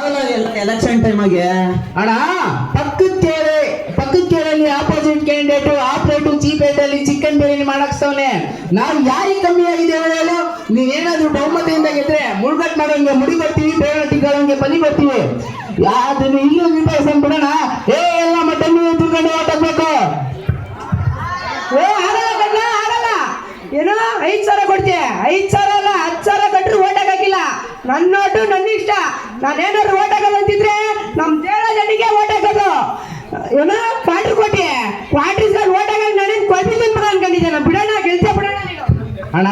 ಆಗಲ್ಲ ಎಲೆಕ್ಷನ್ ಟೈಮಾಗೆ. ಅಣ್ಣ ಪಕ್ಕದ ಕೇಳಲ್ಲಿ ಆಪೋಸಿಟ್ ಕ್ಯಾಂಡಿಡೇಟ್ ಆಪರೇಟು ಚೀಪ್ ರೇಟ್ ಅಲ್ಲಿ ಚಿಕನ್ ಬಿರಿಯಾನಿ ಮಾಡಾಕ್ಸ್ತವನೆ. ನಾವು ಯಾರಿಗೆ ಕಮ್ಮಿ ಆಗಿದೆ ಹೇಳು? ನೀವೇನಾದ್ರೂ ಬಹುಮತದಿಂದ ಗೆದ್ರೆ ಮುಳುಗಟ್ ಮಾಡೋಂಗೆ ಮುಡಿ ಬರ್ತೀವಿ, ಬೇರೆ ಟಿಗಳಂಗೆ ಬಲಿ ಬರ್ತೀವಿ. ಅದನ್ನು ಈಗ ವಿಭಾಗಿಸ ಬಿಡೋಣ. ಎಲ್ಲ ಮಟನ್ ತಿಳ್ಕೊಂಡು ಓಟ್ ಹಾಕ್ಬೇಕು. ಆಗಲ್ಲ ಏನೋ 5,000 ಕೊಡ್ತೀಯ. 5,000 ಅಲ್ಲ 10,000 ಕಟ್ಟರು ಓಟ್ ಹಾಕಿಲ್ಲ. ನನ್ನ ನೋಟು ನನ್ನ ಇಷ್ಟ. ನಾನೇನಾದ್ರು ಓಟ್ ಹಾಕೋದು ಅಂತಿದ್ರೆ ನಮ್ಮ ದೇಳ ಜನಕ್ಕೆ ಓಟ್ ಹಾಕೋದು. ಏನೋ ಕ್ವಾರ್ಟರ್ ಕೊಟ್ಟಿ ಕ್ವಾರ್ಟರ್ ಓಟ್ ಹಾಕಿ ನಾನೇನು ಕೊಡ್ತೀನಿ ಬಿಡ ಅನ್ಕೊಂಡಿದ್ದೆ. ಬಿಡೋಣ ಗೆಲ್ತೆ ಬಿಡೋಣ ನೀನು. ಅಣ್ಣ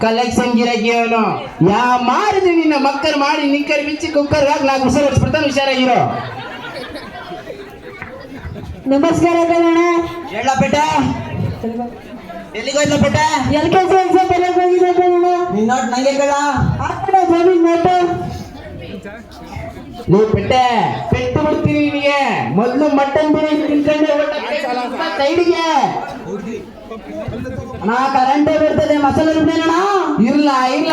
ಕಲೆಕ್ಷನ್ ಗಿರಾಕಿ ಅವನು ಮಾಡಿದ್ರೆ ನಿನ್ನ ಮಕ್ಕಳು ಮಾಡಿ ನಿಕ್ಕರ್ ಬಿಚ್ಚಿ ಕುಕ್ಕರ್ ಹಾಕಿ ನಾಲ್ಕು ವಿಷಯ ಹೊಡ್ಸ್ಬಿಡ್ತಾನೆ. ಹುಷಾರಾಗಿರೋ. ನಮಸ್ಕಾರ ಕಣ. ಹೇಳ ಬೇಟ, ಎಲ್ಲಿಗೋಯ್ಲ ಬೇಟ? LKG ಎಕ್ಸಾಮ್ ಬರೆಯಕ್ಕೆ ಹೋಗಿದ್ದೆ ಕಣ. ನಿನ್ನ ನೋಟ್ ನಂಗೆ ಕೇಳ. ನೋಟು ನೀವು ಪೆಟ್ಟು ಬಿಡ್ತೀನಿ ನಿನಗೆ. ಮೊದಲು ಮಟನ್ ಬಿರಿಯಾನಿ ತಿನ್ಕೊಂಡೆ ಸೈಡ್ಗೆ. ನಾ ಕರೆಂಟೇ ಬರ್ತದೆ. ಮಸಾಲೆ ರುಬ್ಬೇನಣ್ಣ. ಇಲ್ಲ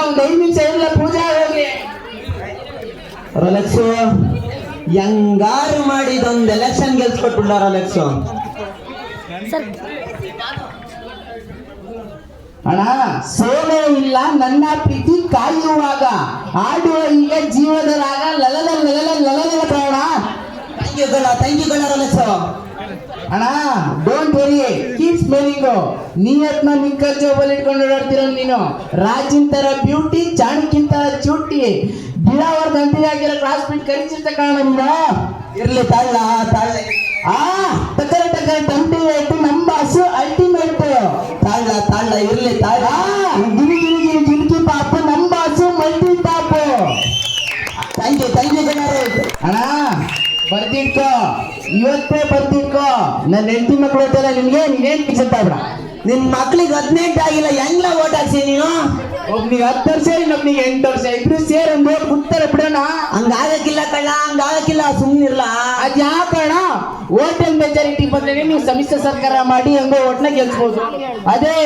ಒಂದು 5 ನಿಮಿಷ ಇಲ್ಲ, ಪೂಜೆ ಹೋಗಿ. ರೋಲೆಕ್ಸು ಹೆಂಗಾರು ಮಾಡಿದೊಂದು ಎಲೆಕ್ಷನ್ ಗೆಲ್ಸ್ಕೊಟ್ಬಿಡ. ರೋಲೆಕ್ಸು ಅಣ್ಣ ಸೋಲೆ ಇಲ್ಲ ನನ್ನ ಪ್ರೀತಿ ಕಾಯುವಾಗ ಆಡುವ ಈಗ ಜೀವದ ರಾಗ ಲಲಲ ಲಲಲ ಲಲಲ ಕಾರಣ. Thank you Rolex. ಅಣ್ಣ ಡೋಂಟ್ ವೆರಿ ಕೀಪ್ ಸ್ಮೆಲಿಂಗ್. ನೀಯತ್ನ ನಿಕ್ಕರ್ ಜೋಬಲ್ಲಿ ಇಟ್ಕೊಂಡು ಓಡಾಡ್ತಿರೋ ನೀನು. ರಾಜಿನ್ ತರ ಬ್ಯೂಟಿ, ಚಾಣಕ್ಯನ್ ತರ ಚೂಟಿ, ಗಿಡವರ್ ಗಂಟಿಗೆ ಹಾಕಿರೋ ಕ್ಲಾಸ್ ಮೀಟ್ ಕರಿಚಿರ್ತ ಕಾರಣ ನೀನು. ಇರ್ಲಿ ತಾಳ್ಳ ಟಕ್ಕರ ಟಂಟಿ ಆಯ್ತು ನಮ್ಮ ಹಸು ಅಲ್ಟಿಮೇಟ್. ತಾಳ್ಳ ಇರ್ಲಿ ತಾಳ್ಳ. ಗಿರಿ ಗಿರಿಕಿ ಪಾಪು ನಮ್ಮ ಹಸು ಮಲ್ಟಿ ಟಾಪು. ಥ್ಯಾಂಕ್ ಯು ಅಣ್ಣ ಬರ್ತಿಟ್ಕೋ, ಇವತ್ತೇ ಬರ್ತಿಟ್ಕೋ. ನನ್ನ ಹೆಂಡತಿ ಮಕ್ಕಳು ಇರ್ತಲ್ಲ ನಿನ್ಗೆ, ನೀನೇನ್ ಪಿಕ್ಸರ್ ಬಿಡ. ನಿನ್ ಮಕ್ಳಿಗೆ 18 ಆಗಿಲ್ಲ, ಹೆಂಗ್ಲ ಓಟ್ ಹಾಕ್ಸಿ ನೀನು? ಒಬ್ನಿಗೆ 10 ವರ್ಷ, ಇನ್ನೊಬ್ನಿಗೆ 8 ವರ್ಷ, ಇಬ್ರು ಸೇರಿ ಒಂದು ಓಟ್ ಬಿಡ್ತಾರೆ ಬಿಡೋಣ. ಹಂಗಾಗಕ್ಕಿಲ್ಲ ಕಳ್ಳ, ಹಂಗಾಗಕ್ಕಿಲ್ಲ, ಸುಮ್ನಿರ್ಲ. ಅದ್ ಯಾಕಣ? ಓಟಲ್ ಮೆಜಾರಿಟಿ ಬಂದ್ರೆ ನೀವು ಸಮ್ಮಿಶ್ರ ಸರ್ಕಾರ ಮಾಡಿ ಹಂಗೋ ಓಟ್ನ ಗೆಲ್ಸ್ಬೋದು. ಅದೇ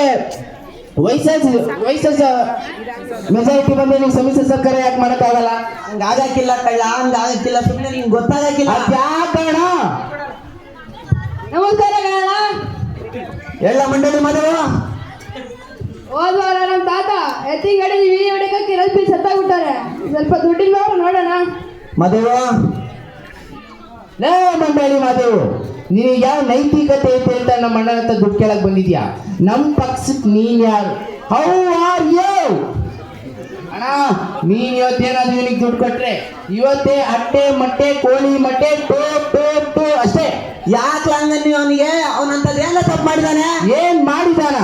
ವಯಸ್ಸ ಮೆಜಾರಿಟಿ ಬಂದ್ರೆ ನೀವು ಸಮ್ಮಿಶ್ರ ಸರ್ಕಾರ ಯಾಕೆ ಮಾಡಕ್ಕಾಗಲ್ಲ? ಹಂಗಾಗಕ್ಕಿಲ್ಲ ಕಳ್ಳ, ಹಂಗಾಗಕ್ಕಿಲ್ಲ, ಸುಮ್ನೆ ನಿಂಗೆ ಗೊತ್ತಾಗಕ್ಕಿಲ್ಲ. ಯಾಕಣ? ನಮಸ್ಕಾರ ಕಣ. ಎಲ್ಲ ಮಂಡಳಿ ಮದುವೆ ಹೋದ್ವಾರ ನಮ್ಮ ತಾತ ಎತ್ತಿ ಗಾಡಿ ಹೊಡಿಕಕ್ಕೆ ರಲ್ಪಿ ಸತ್ತಾಗ್ಬಿಟ್ಟಾರೆ. ಸ್ವಲ್ಪ ದುಡ್ಡಿನ ನೋಡೋಣ. ಮದುವೆ ಲೇ ಮಂಡಳಿ ಮಾದೇವು, ನೀವು ಯಾವ ನೈತಿಕತೆ ಐತೆ ಅಂತ ನಮ್ಮ ಅಣ್ಣನ ಹತ್ರ ದುಡ್ಡು ಕೇಳಕ್ ಬಂದಿದ್ಯಾ? ನಮ್ಮ ಪಕ್ಷಕ್ಕೆ ನೀನ್ ಯಾರು? How are you? ಅಣ್ಣ ನೀನ್ ಇವತ್ತೇನಾದ್ರು ಇವನಿಗೆ ದುಡ್ಡು ಕೊಟ್ರೆ ಇವತ್ತೇ ಅಟ್ಟೆ ಮಟ್ಟೆ ಕೋಳಿ ಮಟ್ಟೆ ಟೋ ಅಷ್ಟೇ. ಯಾಕೆ ಹಂಗ ನೀವು ಅವನಿಗೆ? ಅವನಂತದ್ದು ಎಲ್ಲ ತಪ್ಪು ಮಾಡಿದಾನೆ. ಏನ್ ಮಾಡಿದಾನ?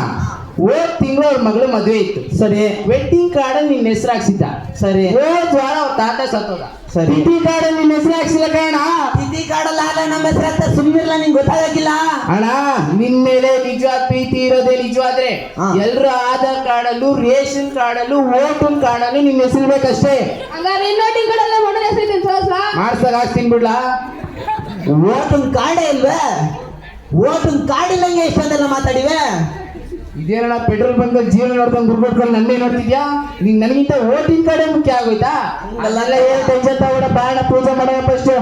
ಹೋದ್ ತಿಂಗಳು ಅವ್ರ ಮಗಳು ಮದುವೆ ಇತ್ತು. ಸರಿ. ವೆಡ್ಡಿಂಗ್ ಕಾರ್ಡ್ ಅಲ್ಲಿ ನಿನ್ನ ಹೆಸರು ಹಾಕ್ಸಿದ್ದ. ಸರಿ. ಹೋದ್ ವಾರ ಅವ್ರ ತಾತ ಸತ್ತೋದ. ಸರಿ. ತಿಥಿ ಕಾರ್ಡ್ ಅಲ್ಲಿ ನಿನ್ನ ಹೆಸರು ಹಾಕ್ಸಿಲ್ಲ ಕಾರಣ. ತಿಥಿ ಕಾಡಲ್ಲ ನಮ್ಮ ಹೆಸರು ಅಂತ ಸುಮ್ಮನಿರ್ಲ, ನಿಂಗೆ ಗೊತ್ತಾಗಕ್ಕಿಲ್ಲ. ಅಣ್ಣ ನಿನ್ ಮೇಲೆ ನಿಜವಾದ ಪ್ರೀತಿ ಇರೋದೇ ನಿಜವಾದ್ರೆ ಎಲ್ರು ಆಧಾರ್ ಕಾರ್ಡ್ ಅಲ್ಲೂ, ರೇಷನ್ ಕಾರ್ಡ್ ಅಲ್ಲೂ, ವೋಟಿಂಗ್ ಕಾರ್ಡ್ ಅಲ್ಲೂ ನಿನ್ನ ಹೆಸರು ಬೇಕಷ್ಟೇ. ಮಾಡ್ಸಕ್ ಹಾಕ್ತೀನಿ ಬಿಡ್ಲಾ? ವೋಟಿಂಗ್ ಕಾರ್ಡೇ ಇಲ್ವೇ? ವೋಟಿಂಗ್ ಕಾರ್ಡ್ ಇಲ್ಲಂಗೆ ಇಷ್ಟೊಂದೆಲ್ಲ ಮಾತಾಡಿವೆ. ಇದೇನಣ್ಣ ಪೆಟ್ರೋಲ್ ಬಂಕ್ ಜೀವನ ನೋಡ್ಕೊಂಡು ಗುರ್ಬಿಟ್ಕೊಂಡು ನನ್ನೇ ನೋಡ್ತಿದ್ಯಾ? ನೀನ್ ನನಗಿಂತ ವೋಟಿಂಗ್ ಕಾರ್ಡೇ ಮುಖ್ಯ ಆಗೋಯ್ತಾ? ಅಲ್ಲೆಲ್ಲ ಏನು ಟೆನ್ಷನ್ ತಗೋಣ, ಬಾಣ ಪೂಜೆ ಮಾಡೋಣ ಫಸ್ಟ್.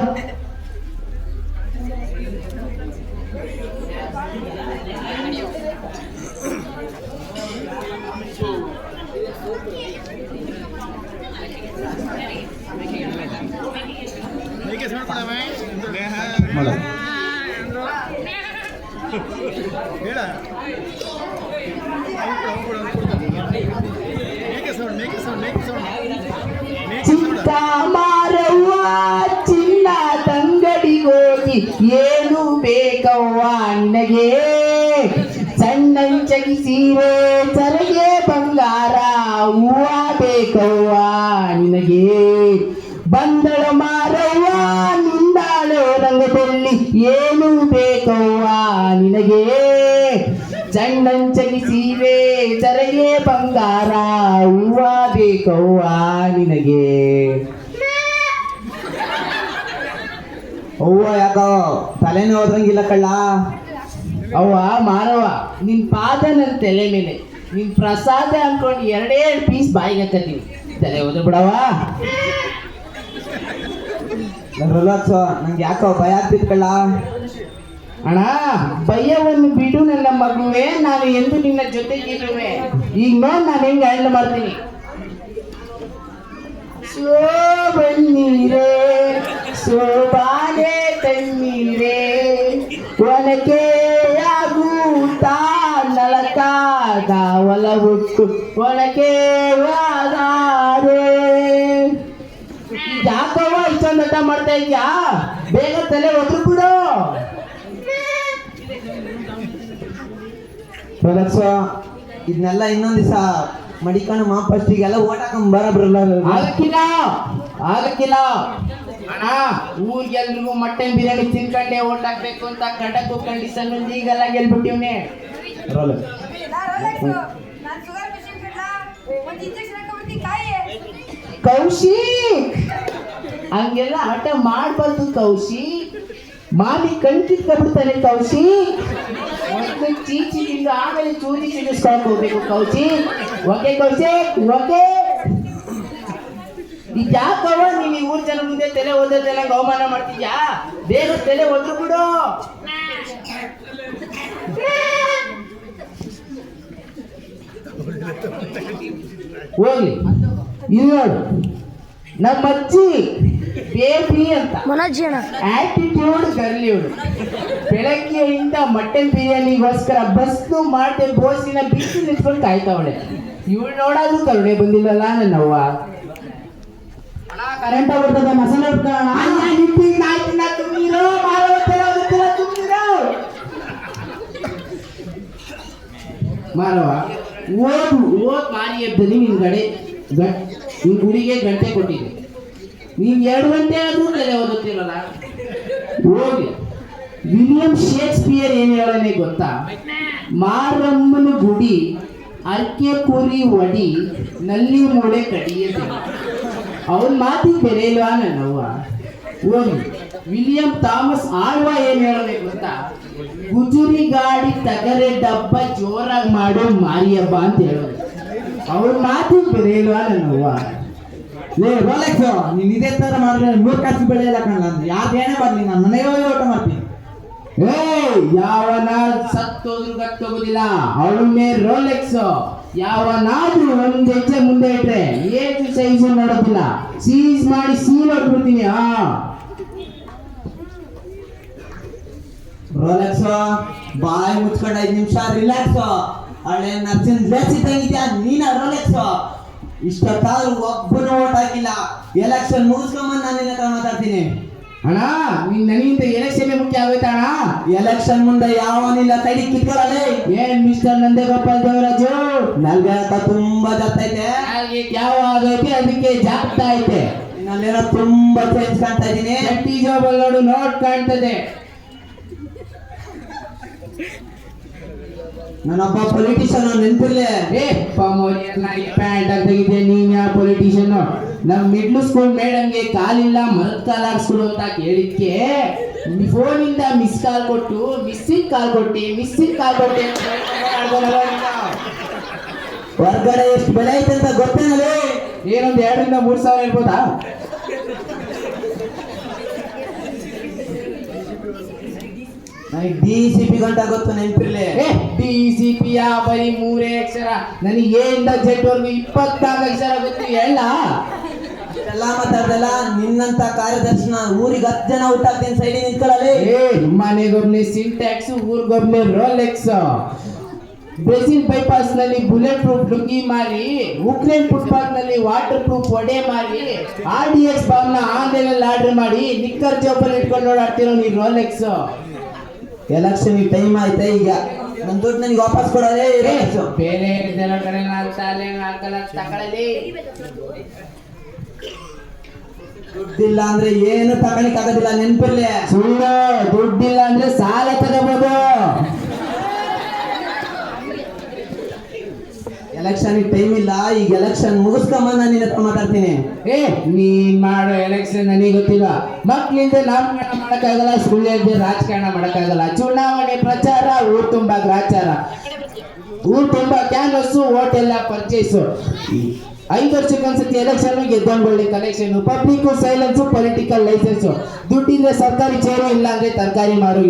ಚಿಕ್ಕ ಮಾರವ್ವ ಚಿನ್ನ ತಂಗಡಿಗೋಗಿ ಏನು ಬೇಕವ್ವ ನಿನಗೆ? ಸಣ್ಣಂಚಗಿ ಸೀರೆ ಸರಿಗೆ ಬಂಗಾರ ಹೂವ ಬೇಕವ್ವ ನಿನಗೆ? ಬಂದಳ ಮಾರವ್ವ ನಿಂದಾಳೋ ರಂಗದಲ್ಲಿ ಏನು ಬೇಕವ್ವ ನಿನಗೆ? ಸಣ್ಣಂಚಗಿ ಸೀರೆ ಸರಿಗೆ ಬಂಗಾರ ಹೂವ ಬೇಕವ್ವ ನಿನಗೆ? ಅವ್ವ ಯಾಕೋ ತಲೆನೇ ಹೋದಂಗಿಲ್ಲ ಕಳ್ಳ. ಅವ್ವ ಮಾರವ, ನಿನ್ ಪಾದ ನನ್ನ ತಲೆ ಮೇಲೆ, ನಿನ್ ಪ್ರಸಾದ ಅನ್ಕೊಂಡು 2 ಪೀಸ್ ಬಾಯಿಗೆ ಹಾಕತ್ತೀನಿ. ತಲೆ ಹೋದ್ರು ಬಿಡವ. ರಿಲ್ಯಾಕ್ಸ್, ನಂಗೆ ಯಾಕೋ ಭಯ ಆಗ್ತಿತ್ಕಳ್ಳ. ಅಣ್ಣ ಭಯವನ್ನು ಬಿಡು ನನ್ನ ಮಗುವೆ, ನಾನು ಎಂದು ನಿನ್ನ ಜೊತೆಗಿರುವೆ. ಈಗ ನೋಡ್ ನಾನು ಹೆಂಗೆ ಹ್ಯಾಂಡಲ್ ಮಾಡ್ತೀನಿ. ಬನ್ನೀರೇ ಸೋಬಾನೆ ತಣ್ಣೀರೇ ಒನಕೆ ಆಗುತ್ತಾ ನಳಕಾದ ಒಲವುಟ್ಟು ಒನಕೆ ವಾದಾರೆ. ಯಾಕವ್ವ ಇಷ್ಟೊಂದು ಹಠ ಮಾಡ್ತಾ ಇದ್ಯಾ? ಬೇಗ ತಲೆ ಒದ್ರು ಬಿಡು. ರಿಲ್ಯಾಕ್ಸ್, ಇದನ್ನೆಲ್ಲ ಇನ್ನೊಂದ್ ದಿವಸ ಮಡಿಕೊಂಡು ಫಸ್ಟಿಗೆಲ್ಲ ಓಟ್ ಹಾಕೊಂಡ್ ಬರಬ್ರಲ್ಲ. ಆಗಕ್ಕಿಲ್ಲ ಆಗಕ್ಕಿಲ್ಲ ಅಣ್ಣ. ಊರಿಗೆಲ್ರಿಗೂ ಮಟನ್ ಬಿರಿಯಾನಿ ತಿನ್ಕೊಂಡೆ ಓಟ್ ಹಾಕ್ಬೇಕು ಅಂತ ಕಡಕು ಕಂಡೀಷನ್ ಈಗೆಲ್ಲ ಗೆಲ್ಬಿಟ್ಟಿವ್ನೆ. ಕೌಶಿಕ್, ಹಂಗೆಲ್ಲ ಆಟ ಮಾಡ್ಬಾರ್ದು ಕೌಶಿಕ್. ಮಾಮಿ ಕಣ್ಕಿತ್ಕೊಂಡ್ಬಿಡ್ತಾನೆ ಕೌಶಿಕ್. ಒಂದು ಚೀಚಿನಿಂದ ಆಮೇಲೆ ಚೂರಿ ಸಿಡಿಸ್ಕೊಂಡು ಹೋಗ್ಬೇಕು ಕೌಶಿಕ್. Okay Kaushik, okay. ಈಗ ಯಾಕವ ನೀನು ಈ ಊರ್ ಜನ ಮುಂದೆ ತಲೆ ಓದೋದೆಲ್ಲ ನಂಗೆ ಅವಮಾನ ಮಾಡ್ತಿದ್ಯಾ? ಬೇಗ ತಲೆ ಒದ್ರು ಬಿಡು. ಹೋಗ್ಲಿ, ಇದು ನೋಡು ನಮ್ಮ ಅಜ್ಜಿ ಬೇಬಿ ಅಂತ ಆಟಿಟ್ಯೂಡ್ ಗರ್ಲಿ ಇವಳು. ಬೆಳಗ್ಗೆಯಿಂದ ಮಟನ್ ಬಿರಿಯಾನಿಗೋಸ್ಕರ ಬಸ್ನು ಮಾಡ್ದೆ ಬೋಸಿನ ಬಿಸಿ ನಿಂತ್ಕೊಂಡು ಕಾಯ್ತಾವಳೆ. ಇವಳು ನೋಡೋದು ಕರುಣೆ ಬಂದಿಲ್ಲಲ್ಲ ನನ್ನವ್ವ. ಕರೆಂಟ್ ಆಗ್ಬಿಡ್ತದ ಮಸಾಲೆ ಮಾರವ ಓದ್ ಮಾರಿ ಎಬ್ಬನಿ ನಿನ್ ನಿನ್ ಗುಡಿಗೆ ಗಂಟೆ ಕೊಟ್ಟಿದೆ. ನೀನ್ 2 ಗಂಟೆ ಆದ್ರೂ ತಲೆ ಓದುತ್ತಿರಲ್ಲ. ಹೋಗಿ ವಿಲಿಯಂ ಶೇಕ್ಸ್ಪಿಯರ್ ಏನ್ ಹೇಳನೆ ಗೊತ್ತಾ? ಮಾರಮ್ಮನ ಗುಡಿ ಅರ್ಕೆ ಕುರಿ ಒಡಿ ನಲ್ಲಿ ಮೂಳೆ ಕಡಿಯದೆ. ಅವನ್ ಮಾತಿಗೆ ಬೆಲೆ ಇಲ್ವಾ ನನ್ನವ್ವ? ಹೋಗಿ ವಿಲಿಯಂ ಥಾಮಸ್ ಆಳ್ವಾ ಏನ್ ಹೇಳನೆ ಗೊತ್ತಾ? ಗುಜುರಿ ಗಾಡಿ ತಗರೆ ಡಬ್ಬ ಜೋರಾಗಿ ಮಾಡೋ ಮಾರಿಯಬ್ಬ ಅಂತ ಹೇಳೋದು. ಅವ್ರ ಮಾತಿಗೆ ಬೆಲೆ ಇಲ್ವಾ ನನ್ನವ್ವ? ರೋಲೆಕ್ಸ್, ನೀನ್ ಇದೇ ತರ ಮಾಡಿದ್ರೆ 3 ಕಾಸು ಬೆಳೆ ಇಲ್ಲ ಕಾಣಲ್ಲ. ಯಾರು ಏನೇ ಬರ್ಲಿ ನಾನು ಮನೆಗೆ ಹೋಗಿ ಊಟ ಮಾಡ್ತೀನಿ. ಯಾವನ ಸತ್ತೋದ್ರು ಗತ್ತೋಗೋದಿಲ್ಲ. ಅವಳನ್ನೇ ರೋಲೆಕ್ಸ್. ಯಾವನಾದ್ರೂ ಒಂದ್ ಹೆಜ್ಜೆ ಮುಂದೆ ಇಟ್ರೆ ಏಜು ಸೈಜು ನೋಡೋದಿಲ್ಲ. ಸೀಸ್ ಮಾಡಿ ಸೀಲ್ ಹೊಡ್ಬಿಡ್ತೀನಿ. ರೋಲೆಕ್ಸ್, ಬಾಯಿ ಮುಚ್ಕೊಂಡ 5 ನಿಮಿಷ ರಿಲ್ಯಾಕ್ಸ್. ಹಳೆ ನರ್ಸಿನ ಡ್ರೆಸ್ ಇದ್ದಂಗಿದ್ಯಾ ನೀನ ರೋಲೆಕ್ಸ್? ಇಷ್ಟೊತ್ತಾದ್ರೂ ಒಬ್ಬನು ಓಟ್ ಹಾಕಿಲ್ಲ. ಎಲೆಕ್ಷನ್ ಮುಗಿಸ್ಕೊಂಬಂದು ನಾನು ನಿನ್ನ ಹತ್ರ ಮಾತಾಡ್ತೀನಿ. ಅಣ್ಣ ನೀನ್ ನನಗಿಂತ ಎಲೆಕ್ಷನ್ ಮುಖ್ಯ ಆಗೋಯ್ತಾ ಅಣ್ಣ? ಎಲೆಕ್ಷನ್ ಮುಂದೆ ಯಾವನಿಲ್ಲ, ತಡಿ ಕಿತ್ಕೊಳ್ಳಲಿ. ಏನ್ ಮಿಸ್ಟರ್ ನಂದೇಗೋಪಾಲ್ ದೇವರಾಜು, ನಲ್ಗೆ ತುಂಬಾ ಜಾಗ್ತೈತೆ. ಯಾವ ಆಗೈತೆ ಅದಕ್ಕೆ ಜಾಗ್ತಾ ಐತೆ. ನಲ್ಲೇನೋ ತುಂಬಾ ಚೇಂಜ್ ಕಾಣ್ತಾ ಇದೀನಿ. ಚಟ್ಟಿ ಜಾಬಲ್ ನೋಡು, ನೋಟ್ ಕಾಣ್ತದೆ. ನಾನೊಬ್ಬ ಪೊಲಿಟಿಷಿಯನ್ ನೆನ್ಪಿರ್ಲಿ. ಪ್ಯಾಂಟ್ ತೆಗಿದೆ. ನೀನ್ ಯಾವ ಪೊಲಿಟಿಷಿಯನ್? ನಮ್ ಮಿಡ್ಲ್ ಸ್ಕೂಲ್ ಮೇಡಮ್ಗೆ ಕಾಲಿಲ್ಲ ಮರದ ಕಾಲ್ ಹಾಕ್ಸ್ಕೊಡು ಅಂತ ಕೇಳಿದ್ಕೆ ಫೋನಿಂದ ಮಿಸ್ ಕಾಲ್ ಕೊಟ್ಟು ಮಿಸ್ಸಿಂಗ್ ಕಾಲ್ ಕೊಟ್ಟಿ ಹೊರ್ಗಡೆ ಎಷ್ಟು ಬೆಲೆ ಐತೆ ಅಂತ ಗೊತ್ತೇನಲ್ಲಿ? ಏನೊಂದು 2 ರಿಂದ 3 ಸಾವಿರ ಇರ್ಬೋದಾ? DCP ಗಂಟ ಗೊತ್ತು, ನೆನ್ಪಿರ್ಲಿ. DCP ಬರೀ 3 ಅಕ್ಷರ. ನನಗೆ ಏನಿಂದ ಜೆಡ್ವರೆಗೂ 24 ಅಕ್ಷರ ಗೊತ್ತು. ಹೇಳ ಎಲ್ಲ ಮಾತಾಡ್ದಲ್ಲ. ನಿನ್ನಂತ ಕಾರ್ಯದರ್ಶನ ಊರಿಗೆ 10 ಜನ ಊಟ ಹಾಕ್ತೀನಿ. ಸೈಡಿ ನಿಂತ್ಕೊಳ್ಳಲಿ. ಮನೆಗೊಬ್ನೇ ಸಿಂಟ್ಯಾಕ್ಸ್, ಊರಿಗೊಬ್ನೇ ರೋಲೆಕ್ಸ್. ಬ್ರೆಜಿಲ್ ಬೈಪಾಸ್ ನಲ್ಲಿ ಬುಲೆಟ್ ಪ್ರೂಫ್ ಡುಗ್ಗಿ ಮಾರಿ, ಉಕ್ರೇನ್ ಫುಟ್ಪಾತ್ ನಲ್ಲಿ ವಾಟರ್ ಪ್ರೂಫ್ ಒಡೆ ಮಾರಿ, RDX ಬಾಂಬ್ ನ ಆನ್ಲೈನ್ ಆರ್ಡರ್ ಮಾಡಿ ನಿಕ್ಕರ್ ಜೋಬಲ್ಲಿ ಇಟ್ಕೊಂಡು ಓಡಾಡ್ತಿರೋ ನೀ ರೋಲೆಕ್ಸ್. ಎಲೆಕ್ಷನ್ ಟೈಮ್ ಆಯ್ತಾ? ಈಗ ನನ್ನ ದುಡ್ಡು ನನಗೆ ವಾಪಸ್ ಕೊಡೋದೇ. ಬೇರೆ ಕಡೆ ತಗೊಳ್ಳಲಿ. ದುಡ್ಡಿಲ್ಲ ಅಂದ್ರೆ ಏನು ತಗೊಳಿಕ್ ಆಗೋದಿಲ್ಲ, ನೆನ್ಪಿರ್ಲಿ. ಸುಳ್ಳು. ದುಡ್ಡಿಲ್ಲ ಅಂದ್ರೆ ಸಾಲ ತಗೋಬಹುದು. ಎಲೆಕ್ಷನ್ ಟೈಮ್ ಇಲ್ಲ. ಈಗ ಎಲೆಕ್ಷನ್ ಮುಗಿಸ್ಕೊಂಬಂದು ನಾನು ನಿನ್ನ ಹತ್ರ ಮಾತಾಡ್ತೀನಿ. ನೀನ್ ಮಾಡೋ ಎಲೆಕ್ಷನ್ ನನಗೆ ಗೊತ್ತಿಲ್ಲ. ಮಕ್ಳಿಂದ ನಾಮಕರಣ ಮಾಡಕ್ಕಾಗಲ್ಲ, ಸುಳ್ಳಿದ್ದೆ ರಾಜಕಾರಣ ಮಾಡಕ್ಕಾಗಲ್ಲ. ಚುನಾವಣೆ ಪ್ರಚಾರ, ಊರ್ ತುಂಬಾ ಗ್ರಾಚಾರ, ಊರ್ ತುಂಬಾ ಕ್ಯಾನ್ವಸ್ಸು, ಓಟ್ ಎಲ್ಲ ಪರ್ಚೇಸು. 5 ವರ್ಷಕ್ಕೊಂದ್ಸತಿ ಎಲೆಕ್ಷನ್ ಗೆದ್ದೊಂದು ಒಳ್ಳೆ collection, public silence, political licence, ದುಡ್ಡಿದ್ರೆ ಸರ್ಕಾರಿ ಚೇರು, ಇಲ್ಲ ಅಂದ್ರೆ ತರಕಾರಿ ಮಾರು.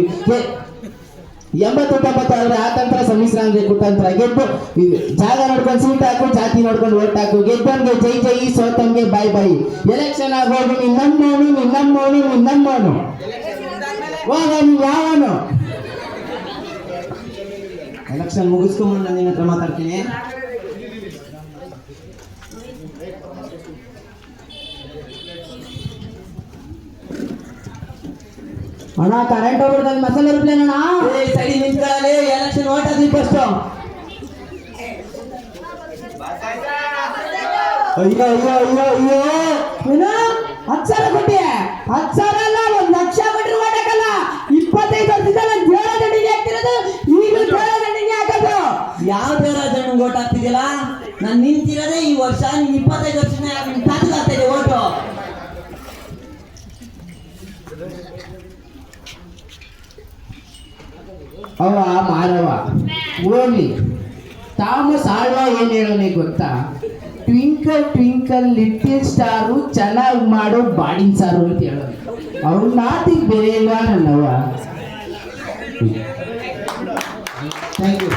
80-90 ಆದ್ರೆ ಆತಂತ್ರ, ಸಮ್ಮಿಶ್ರ ಅಂದ್ರೆ ಕುತಂತ್ರ. ಗೆದ್ದು ಜಾಗ ನೋಡ್ಕೊಂಡು ಸೀಟ್ ಹಾಕು, ಜಾತಿ ನೋಡ್ಕೊಂಡು ಓಟ್ ಹಾಕು. ಗೆದ್ದವನ್ಗೆ ಜೈ ಜೈ, ಸೋತಂಗೆ ಬಾಯ್ ಬಾಯಿ. ಎಲೆಕ್ಷನ್ ಆಗೋದು ನಿನ್ನಮ್ಮೋನು, ನಿನ್ನಮ್ಮೋನು, ನಿನ್ನಮ್ಮೋನು. ಹೋಗ ನೀನ್ ಯಾವನು? ಎಲೆಕ್ಷನ್ ಮುಗಿಸ್ಕೊಂಬಂದು ನಾನು ನಿನ್ನ ಹತ್ರ ಮಾತಾಡ್ತೀನಿ. ಅಣ್ಣ ಕರೆಂಟ್ ಹೋಗ್ಬಿಡ್ತಾನೆ, ಮಸಾಲೆ ರುಬ್ಲೇನ ಸೈಡಿ ನಿಂತ್ಕೊಳ್ಳಲಿ, ಎಲೆಕ್ಷನ್ ಓಟ್ ಹಾಕ್ಲಿ ಫಸ್ಟ್. ಅಯ್ಯೋ ಅಯ್ಯೋ ಅಯ್ಯೋ ಅಯ್ಯೋ, ಏನು 10,000 ಕೊಟ್ಟಿ? 10,000 ಅಲ್ಲ, 1,00,000 ಕೊಟ್ಟರು ಓಟ್ ಹಾಕಲ್ಲ. 25 ವರ್ಷದಿಂದ ನಾನು ಜೋಳ ದಂಡಿಗೆ ಹಾಕ್ತಿರೋದು, ಈಗ ಜೋಳ ದಂಡಿಗೆ ಹಾಕೋದು. ಯಾವ ಬೇರೆ ಜನ ಓಟ್ ಹಾಕ್ತಿದ್ಯಲ್ಲ? ನಾನು ನಿಂತಿರೋದೇ ಈ ವರ್ಷ, ನೀನ್ 25 ವರ್ಷನೇ ನಿನ್ ತಾತಗೆ ಆಗ್ತಾ ಇದೆ ಓಟು. ಅವ ಮಾರವ ಹೋಗ್ಲಿ. ಥಾಮಸ್ ಆಳ್ವಾ ಏನ್ ಹೇಳೋನೆ ಗೊತ್ತಾ? ಟ್ವಿಂಕಲ್ ಟ್ವಿಂಕಲ್ ಲಿಟಲ್ ಸ್ಟಾರು, ಚೆನ್ನಾಗಿ ಮಾಡೋ ಬಾಡಿನ ಸಾರು ಅಂತ ಹೇಳೋದು. ಅವ್ರ ಮಾತಿಗೆ ಬೆಲೆ ಇಲ್ವಾ ನನ್ನವ್ವ? Thank you.